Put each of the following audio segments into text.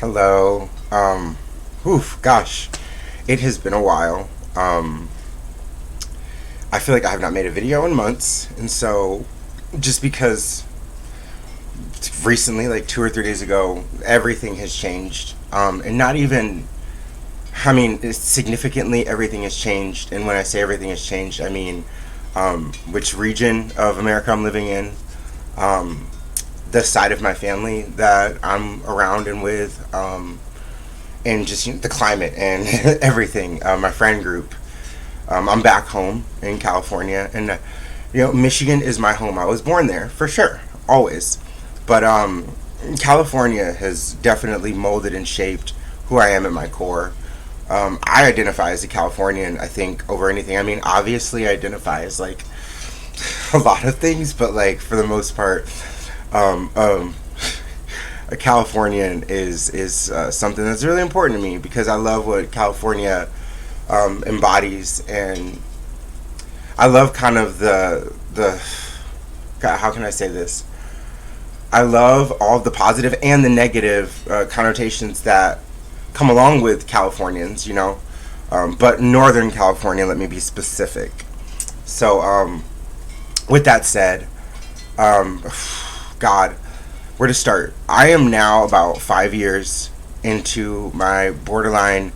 Hello. Gosh, it has been a while. I feel like I have not made a video in months, and so just because recently, like 2 or 3 days ago, everything has changed, and not even. I mean, significantly, everything has changed, and when I say everything has changed, I mean which region of America I'm living in, um, the side of my family that I'm around and with, and just the climate and everything. My friend group. I'm back home in California, and Michigan is my home. I was born there for sure, always. But California has definitely molded and shaped who I am at my core. I identify as a Californian, I think, over anything. I mean, obviously, I identify as like a lot of things, but like for the most part, um, um, a Californian is something that's really important to me because I love what California embodies, and I love kind of the God, how can I say this? I love all of the positive and the negative connotations that come along with Californians, but Northern California. Let me be specific. So, with that said, um, God, where to start? I am now about 5 years into my borderline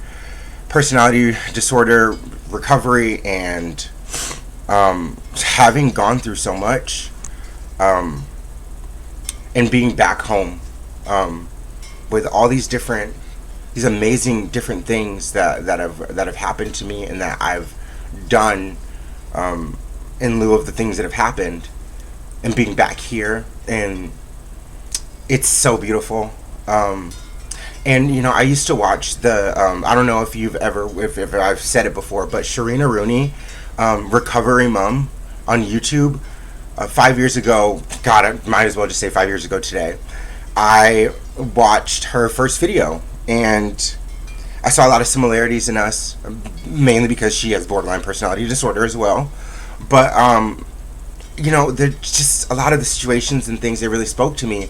personality disorder recovery, and having gone through so much, um, and being back home, um, with all these amazing different things that have happened to me and that I've done, um, in lieu of the things that have happened, and being back here, and it's so beautiful. And I used to watch the. I don't know if you've ever, if I've said it before, but Sharina Rooney, Recovery Mom, on YouTube. 5 years ago, God, I might as well just say 5 years ago today. I watched her first video, and I saw a lot of similarities in us, mainly because she has borderline personality disorder as well. But there's just a lot of the situations and things that really spoke to me,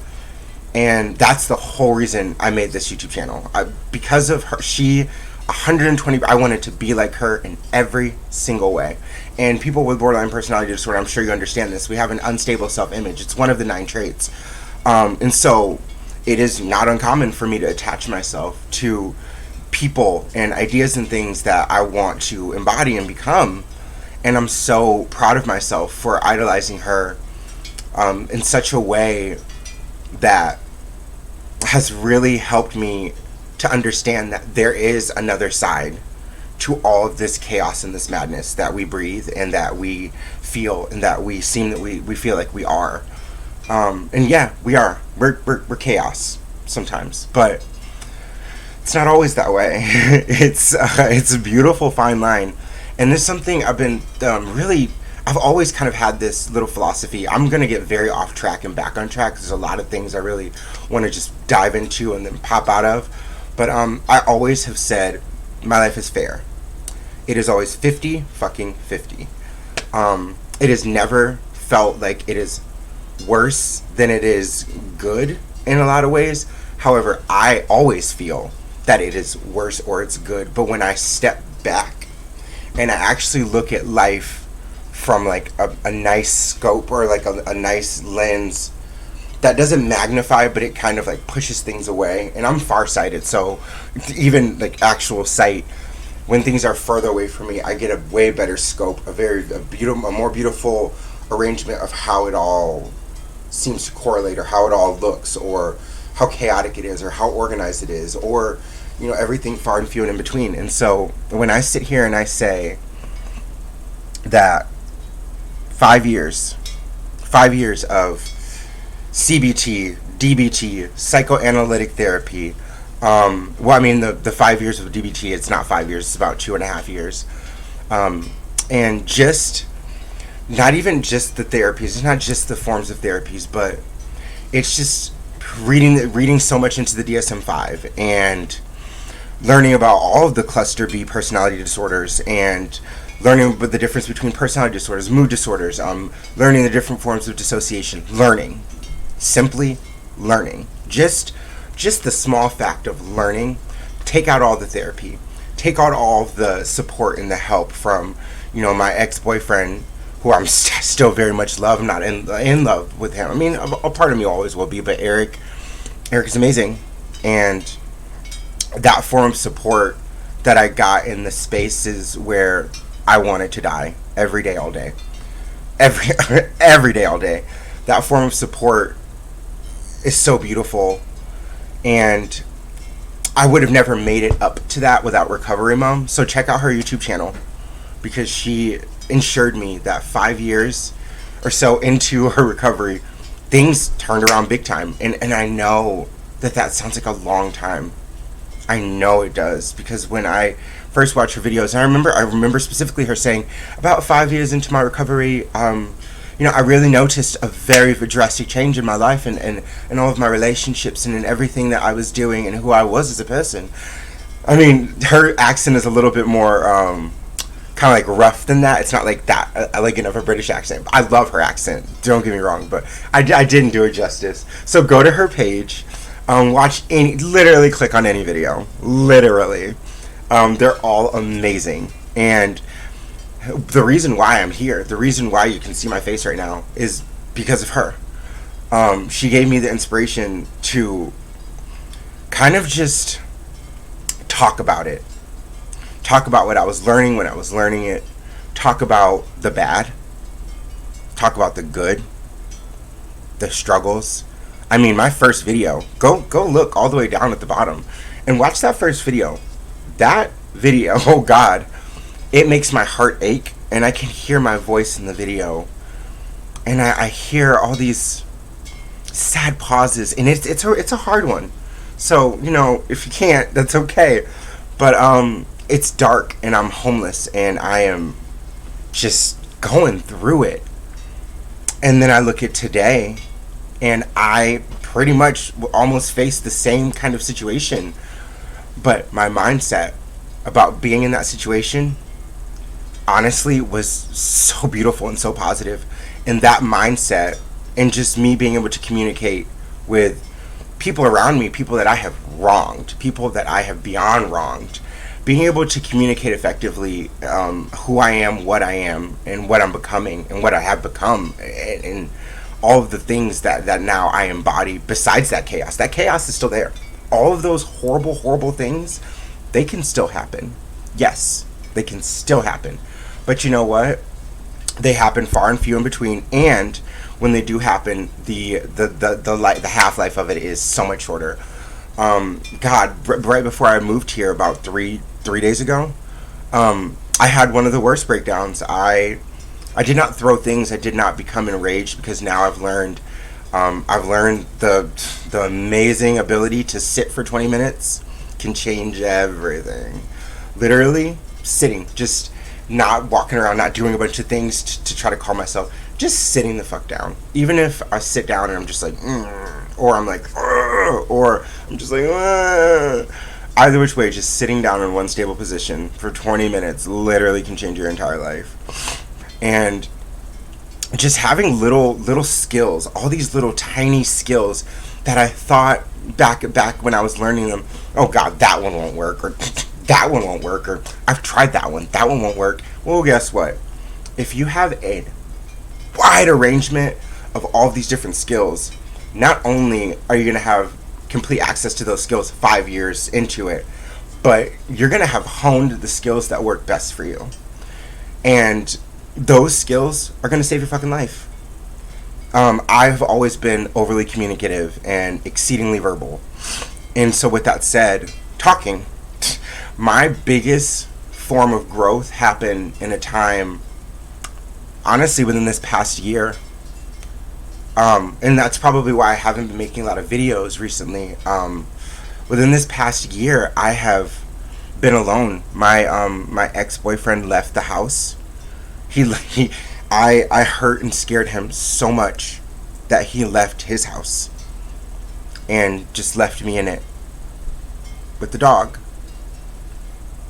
and that's the whole reason I made this YouTube channel. Because of her, she 120. I wanted to be like her in every single way. And people with borderline personality disorder, I'm sure you understand this. We have an unstable self-image. It's one of the 9 traits, and so it is not uncommon for me to attach myself to people and ideas and things that I want to embody and become. And I'm so proud of myself for idolizing her, in such a way that has really helped me to understand that there is another side to all of this chaos and this madness that we breathe and that we feel and that we seem that we feel like we are. And yeah, we are. We're chaos sometimes, but it's not always that way. It's a beautiful fine line, and there's something I've been really. I've always kind of had this little philosophy. I'm gonna get very off track and back on track. There's a lot of things I really want to just dive into and then pop out of, but I always have said my life is fair. It is always 50 fucking 50. It has never felt like it is worse than it is good in a lot of ways. However, I always feel that it is worse or it's good. But when I step back and I actually look at life from like a nice scope, or like a nice lens that doesn't magnify, but it kind of like pushes things away. And I'm farsighted, so even like actual sight, when things are further away from me, I get a way better scope, a more beautiful arrangement of how it all seems to correlate, or how it all looks, or how chaotic it is, or how organized it is, or everything far and few and in between. And so when I sit here and I say that 5 years, 5 years of CBT, DBT, psychoanalytic therapy. Well, I mean, the 5 years of DBT, it's not 5 years, it's about 2.5 years. And just, not even just the therapies, it's not just the forms of therapies, but it's just reading so much into the DSM-5 and learning about all of the cluster B personality disorders, and learning about the difference between personality disorders, mood disorders, learning the different forms of dissociation, simply learning, just just the small fact of learning, take out all the therapy, take out all the support and the help from, my ex-boyfriend, who I'm still very much love. I'm not in love with him. I mean, a part of me always will be, but Eric is amazing. And that form of support that I got in the spaces where I wanted to die every day, all day. Every day, all day. That form of support is so beautiful. And I would have never made it up to that without Recovery Mom. So check out her YouTube channel, because she ensured me that 5 years or so into her recovery, things turned around big time. And I know that sounds like a long time. I know it does, because when I first watched her videos, I remember specifically her saying, about 5 years into my recovery, I really noticed a very drastic change in my life and all of my relationships and in everything that I was doing and who I was as a person. I mean, her accent is a little bit more kind of like rough than that. It's not like that elegant of a British accent. I love her accent, don't get me wrong, but I didn't do it justice. So go to her page, literally click on any video. Literally. They're all amazing. And the reason why I'm here, the reason why you can see my face right now, is because of her. She gave me the inspiration to kind of just talk about it. Talk about what I was learning when I was learning it. Talk about the bad. Talk about the good. The struggles. I mean, my first video, go look all the way down at the bottom and watch that first video. That video, oh God, it makes my heart ache, and I can hear my voice in the video, and I hear all these sad pauses, and it's a hard one. So, if you can't, that's okay. But it's dark, and I'm homeless, and I am just going through it. And then I look at today, and I pretty much almost face the same kind of situation. But my mindset about being in that situation, honestly, was so beautiful and so positive. And that mindset, and just me being able to communicate with people around me, people that I have wronged, people that I have beyond wronged, being able to communicate effectively who I am, what I am, and what I'm becoming, and what I have become, and all of the things that now I embody. Besides that chaos is still there. All of those horrible, horrible things, they can still happen. Yes, they can still happen. But you know what? They happen far and few in between, and when they do happen, the half-life of it is so much shorter. Right before I moved here about three days ago, I had one of the worst breakdowns. I did not throw things. I did not become enraged, because now I've learned the amazing ability to sit for 20 minutes can change everything. Literally sitting, just not walking around, not doing a bunch of things to try to calm myself, just sitting the fuck down. Even if I sit down and I'm just like, or I'm like, or I'm just like, either which way, just sitting down in one stable position for 20 minutes literally can change your entire life. And just having little skills, all these little tiny skills that I thought back when I was learning them, oh God, that one won't work, or that one won't work, or I've tried that one won't work. Well, guess what? If you have a wide arrangement of all of these different skills, not only are you going to have complete access to those skills 5 years into it, but you're going to have honed the skills that work best for you. And those skills are going to save your fucking life. I've always been overly communicative and exceedingly verbal. And so with that said, talking, my biggest form of growth happened in a time, honestly, within this past year. And that's probably why I haven't been making a lot of videos recently. Within this past year, I have been alone. My ex-boyfriend left the house. I hurt and scared him so much that he left his house and just left me in it with the dog.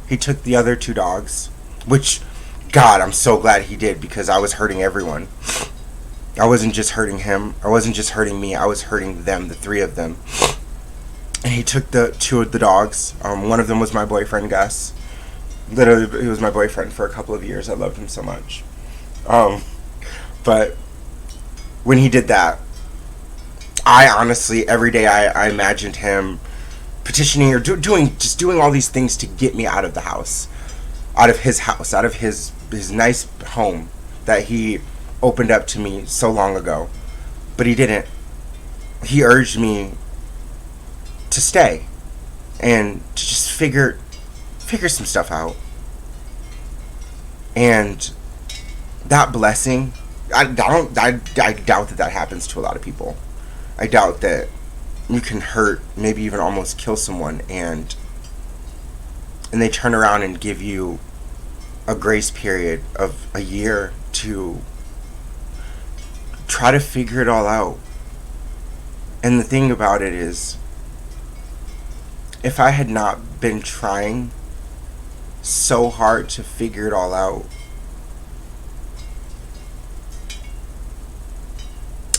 He took the other 2 dogs, which, God, I'm so glad he did, because I was hurting everyone. I wasn't just hurting him. I wasn't just hurting me. I was hurting them, the 3 of them. he took the two of the dogs. One of them was my boyfriend, Gus. Literally, he was my boyfriend for a couple of years. I loved him so much. But when he did that, I honestly, every day I imagined him petitioning or doing all these things to get me out of the house, out of his house, out of his nice home that he opened up to me so long ago. But he didn't. He urged me to stay and to just figure some stuff out. And that blessing, I doubt that happens to a lot of people. I doubt that you can hurt, maybe even almost kill someone, and they turn around and give you a grace period of a year to try to figure it all out. And the thing about it is, if I had not been trying so hard to figure it all out,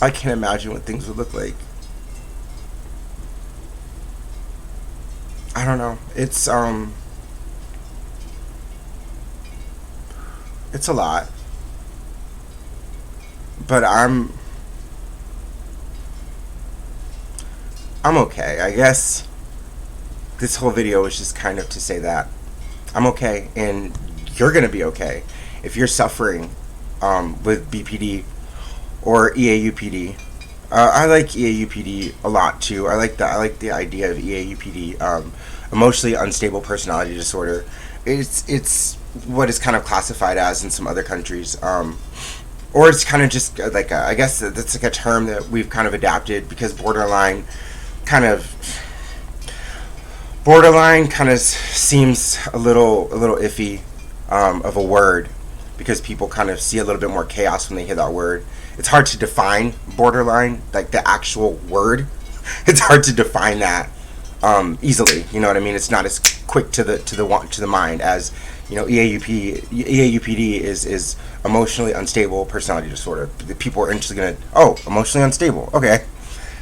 I can't imagine what things would look like. I don't know. It's a lot. But I'm okay. I guess this whole video is just kind of to say that I'm okay, and you're gonna be okay if you're suffering with BPD or EAUPD. I like EAUPD a lot too. I like the idea of EAUPD, emotionally unstable personality disorder. It's what is kind of classified as in some other countries, or it's kind of just like I guess that's like a term that we've kind of adapted because borderline kind of seems a little iffy of a word, because people kind of see a little bit more chaos when they hear that word. It's hard to define borderline, like the actual word. It's hard to define that easily. You know what I mean? It's not as quick to the mind as, you know, EAUPD is emotionally unstable personality disorder. The people are instantly gonna, emotionally unstable, okay,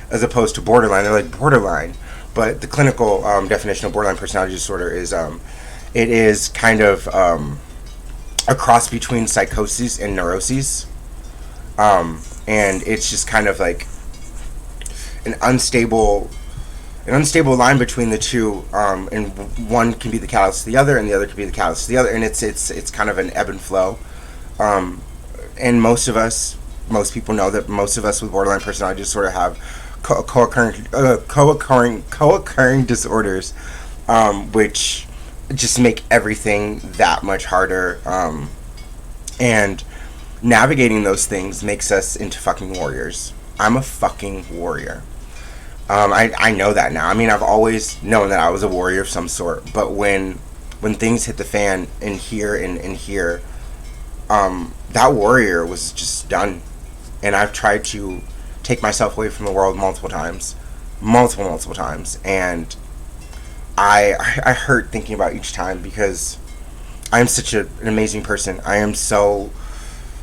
as opposed to borderline. They're like borderline, but the clinical definition of borderline personality disorder is it is kind of a cross between psychosis and neuroses. And it's just kind of like an unstable line between the two, and one can be the catalyst to the other, and the other can be the catalyst to the other, and it's kind of an ebb and flow. And most people know that most of us with borderline personality disorder have co-occurring disorders, which just make everything that much harder. And navigating those things makes us into fucking warriors. I'm a fucking warrior. I know that now. I mean, I've always known that I was a warrior of some sort, but when things hit the fan in here and here, that warrior was just done. And I've tried to take myself away from the world multiple times, and I hurt thinking about each time, because I am such an amazing person. I am so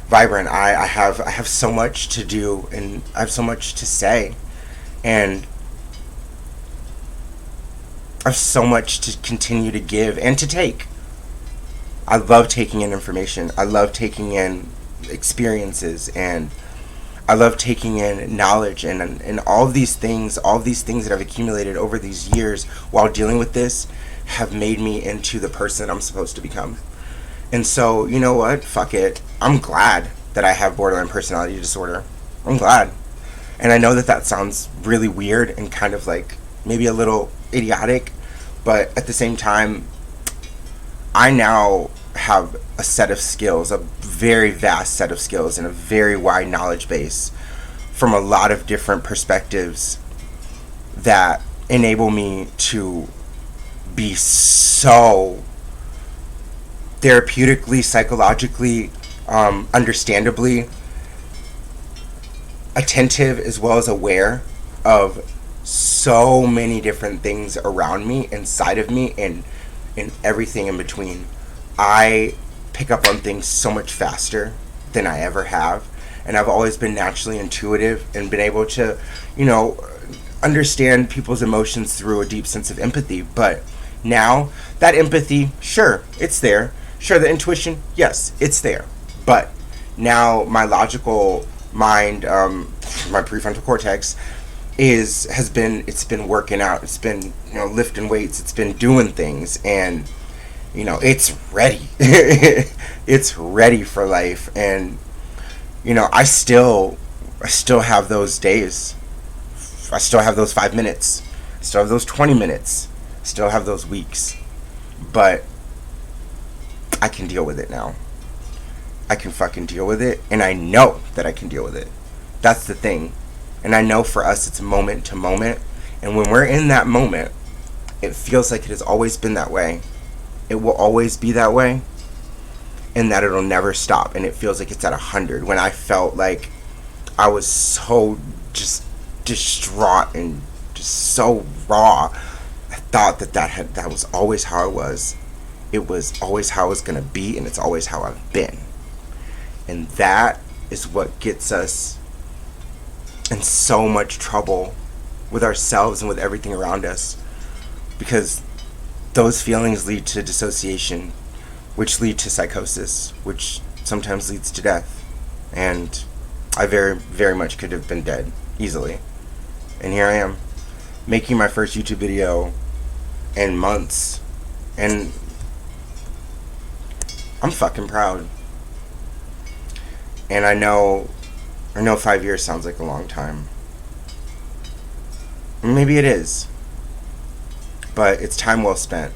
vibrant. I have so much to do, and I have so much to say, and I have so much to continue to give and to take. I love taking in information. I love taking in experiences, and I love taking in knowledge, and all these things that I've accumulated over these years while dealing with this have made me into the person I'm supposed to become. And so, you know what? Fuck it. I'm glad that I have borderline personality disorder. I'm glad. And I know that sounds really weird and kind of like maybe a little idiotic, but at the same time, I now have a set of skills, a very vast set of skills, and a very wide knowledge base from a lot of different perspectives that enable me to be so therapeutically, psychologically, understandably attentive, as well as aware of so many different things around me, inside of me, and everything in between. I pick up on things so much faster than I ever have, and I've always been naturally intuitive and been able to, understand people's emotions through a deep sense of empathy. But now, that empathy, sure, it's there. Sure, the intuition, yes, it's there. But now my logical mind, my prefrontal cortex, it's been working out. It's been, lifting weights. It's been doing things, and it's ready. It's ready for life. And I still have those days. I still have those 5 minutes. I still have those 20 minutes. I still have those weeks. But I can deal with it now. I can fucking deal with it, and I know that I can deal with it. That's the thing. And I know for us it's moment to moment, and when we're in that moment, it feels like it has always been that way. It will always be that way, and that it'll never stop, and it feels like it's at 100. When I felt like I was so just distraught and just so raw, I thought that was always how I was. It was always how I was going to be, and it's always how I've been. And that is what gets us in so much trouble with ourselves and with everything around us, because those feelings lead to dissociation, which lead to psychosis, which sometimes leads to death. And I very, very much could have been dead easily. And here I am, making my first YouTube video in months, and I'm fucking proud. And I know 5 years sounds like a long time. Maybe it is. But it's time well spent.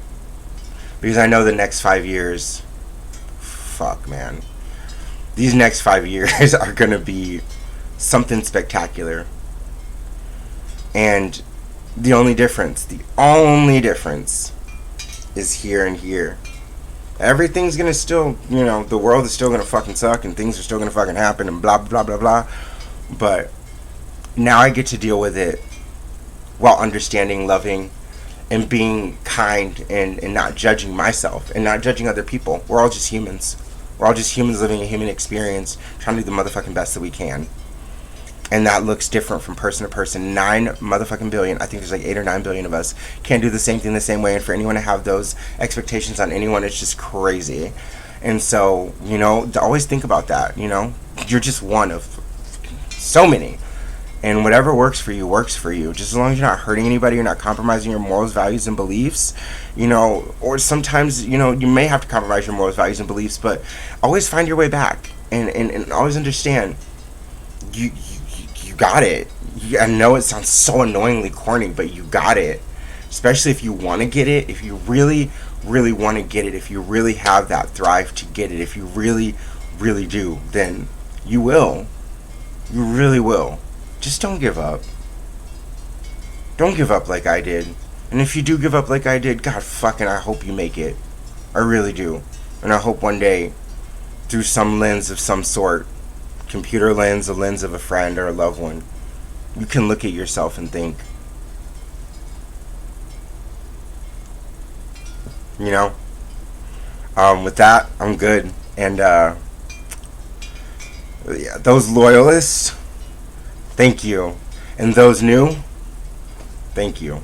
Because I know the next 5 years, fuck, man. These next 5 years are going to be something spectacular. And the only difference is here and here. Everything's gonna still, the world is still gonna fucking suck, and things are still gonna fucking happen, and blah, blah, blah, blah. But now I get to deal with it while understanding, loving, and being kind, and not judging myself, and not judging other people. We're all just humans. We're all just humans living a human experience, trying to do the motherfucking best that we can. And that looks different from person to person. 9 motherfucking billion, I think there's like 8 or 9 billion of us, can't do the same thing the same way. And for anyone to have those expectations on anyone, it's just crazy. And so, to always think about that, you're just one of so many. And whatever works for you, works for you. Just as long as you're not hurting anybody, you're not compromising your morals, values, and beliefs, or sometimes, you may have to compromise your morals, values, and beliefs, but always find your way back. And always understand, you got it. I know it sounds so annoyingly corny, but you got it. Especially if you want to get it, if you really, really want to get it, if you really have that drive to get it, if you really, really do, then you will. You really will. Just don't give up. Don't give up like I did. And if you do give up like I did, God fucking, I hope you make it. I really do. And I hope one day, through some lens of some sort, computer lens, a lens of a friend or a loved one, you can look at yourself and think, with that, I'm good. And those loyalists, thank you. And those new, thank you.